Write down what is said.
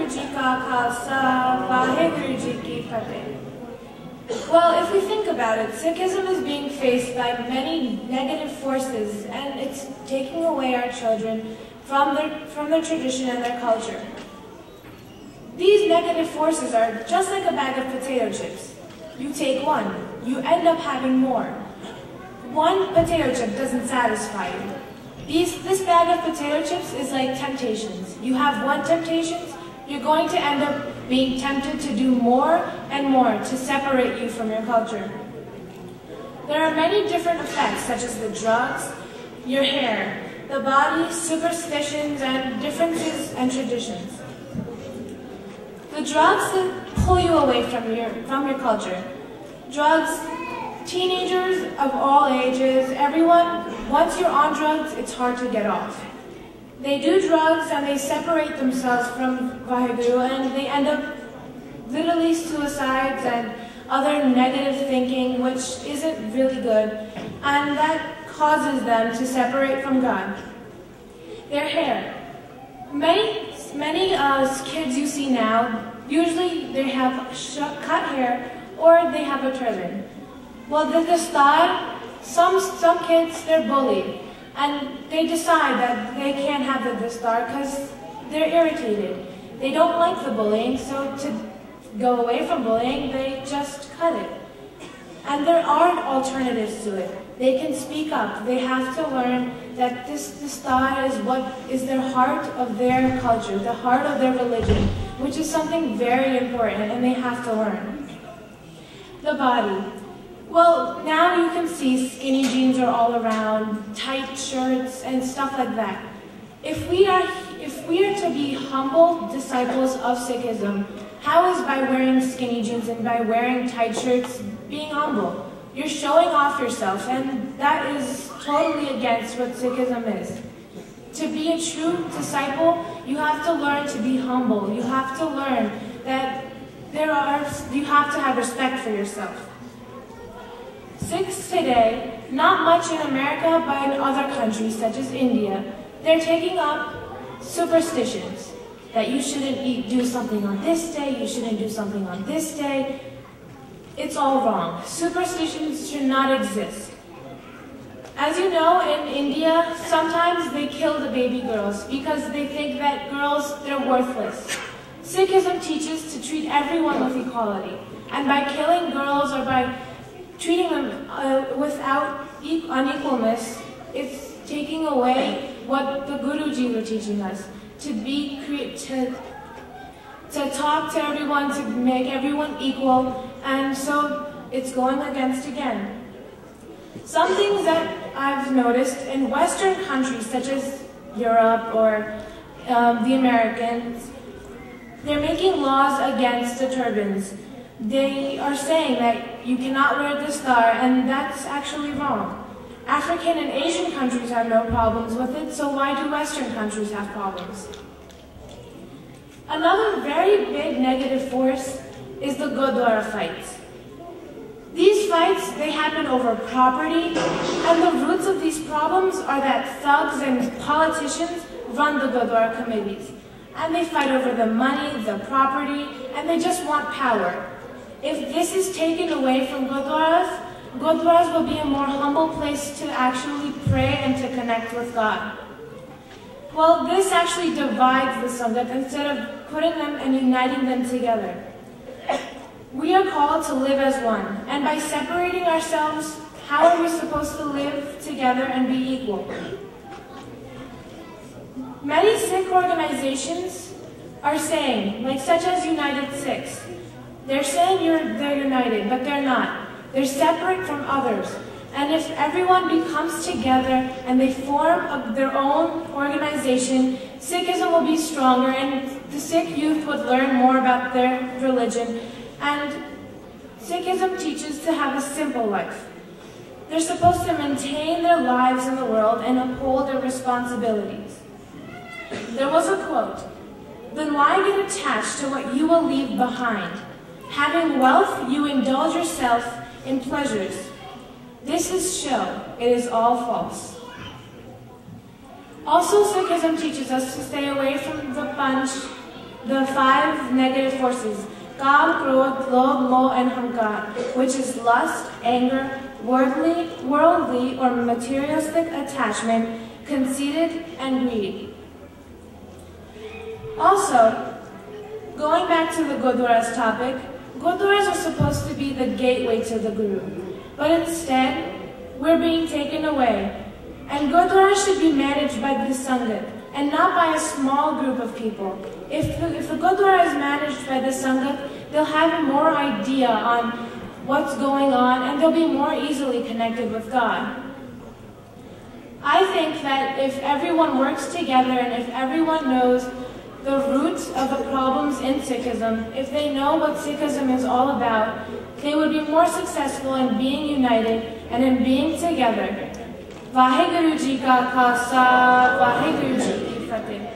Waheguru Ji Ka Khalsa, Waheguru Ji Ki Fateh. Well, if we think about it, Sikhism is being faced by many negative forces, and it's taking away our children from their tradition and their culture. These negative forces are just like a bag of potato chips. You take one, you end up having more. One potato chip doesn't satisfy you. This bag of potato chips is like temptations. You have one temptation, you're going to end up being tempted to do more and more to separate you from your culture. There are many different effects, such as the drugs, your hair, the body, superstitions, and differences and traditions. The drugs that pull you away from your culture. Drugs, teenagers of all ages, everyone, once you're on drugs, it's hard to get off. They do drugs and they separate themselves from Vaheguru, and they end up literally suicides and other negative thinking, which isn't really good, and that causes them to separate from God. Their hair. Many kids you see now, usually they have cut hair or they have a turban. Well, the style, some kids, they're bullied, and they decide that they can't have the dastar because they're irritated. They don't like the bullying, so to go away from bullying, they just cut it. And there aren't alternatives to it. They can speak up. They have to learn that this dastar is what is their heart of their culture, the heart of their religion, which is something very important, and they have to learn. The body. Well, now you can see skinny jeans are all around, tight shirts, and stuff like that. If we are to be humble disciples of Sikhism, how is by wearing skinny jeans and by wearing tight shirts being humble? You're showing off yourself, and that is totally against what Sikhism is. To be a true disciple, you have to learn to be humble. You have to learn that you have to have respect for yourself. Sikhs today, not much in America, but in other countries such as India, they're taking up superstitions. That you shouldn't do something on this day, you shouldn't do something on this day. It's all wrong. Superstitions should not exist. As you know, in India, sometimes they kill the baby girls because they think that girls, they're worthless. Sikhism teaches to treat everyone with equality. And by killing girls or by treating them without unequalness, it's taking away what the Guruji were teaching us. To talk to everyone, to make everyone equal, and so it's going against again. Some things that I've noticed in Western countries such as Europe or the Americans, they're making laws against the turbans. They are saying that you cannot wear the star, and that's actually wrong. African and Asian countries have no problems with it, so why do Western countries have problems? Another very big negative force is the Gurdwara fights. These fights, they happen over property, and the roots of these problems are that thugs and politicians run the Gurdwara committees. And they fight over the money, the property, and they just want power. If this is taken away from Gurdwaras, Gurdwaras will be a more humble place to actually pray and to connect with God. Well, this actually divides the Sangat instead of putting them and uniting them together. We are called to live as one, and by separating ourselves, how are we supposed to live together and be equal? Many Sikh organizations are saying, like such as United Sikhs, they're saying they're united, but they're not. They're separate from others. And if everyone becomes together and they form their own organization, Sikhism will be stronger and the Sikh youth would learn more about their religion. And Sikhism teaches to have a simple life. They're supposed to maintain their lives in the world and uphold their responsibilities. There was a quote, "Then why get attached to what you will leave behind? Having wealth, you indulge yourself in pleasures. This is show. It is all false." Also, Sikhism teaches us to stay away from the punch, the 5 negative forces, Kaur, Krodh, Lobh, Moh, and Hankar, which is lust, anger, worldly or materialistic attachment, conceited, and greed. Also, going back to the Gurdwara's topic, Gurdwaras are supposed to be the gateway to the Guru, but instead, we're being taken away. And Gurdwara should be managed by the Sangat, and not by a small group of people. If the Gurdwara is managed by the Sangat, they'll have more idea on what's going on, and they'll be more easily connected with God. I think that if everyone works together and if everyone knows the roots of the problems in Sikhism, if they know what Sikhism is all about, they would be more successful in being united and in being together. Vaheguru Ji Ka Khalsa, Vaheguru Ji Ki Fateh.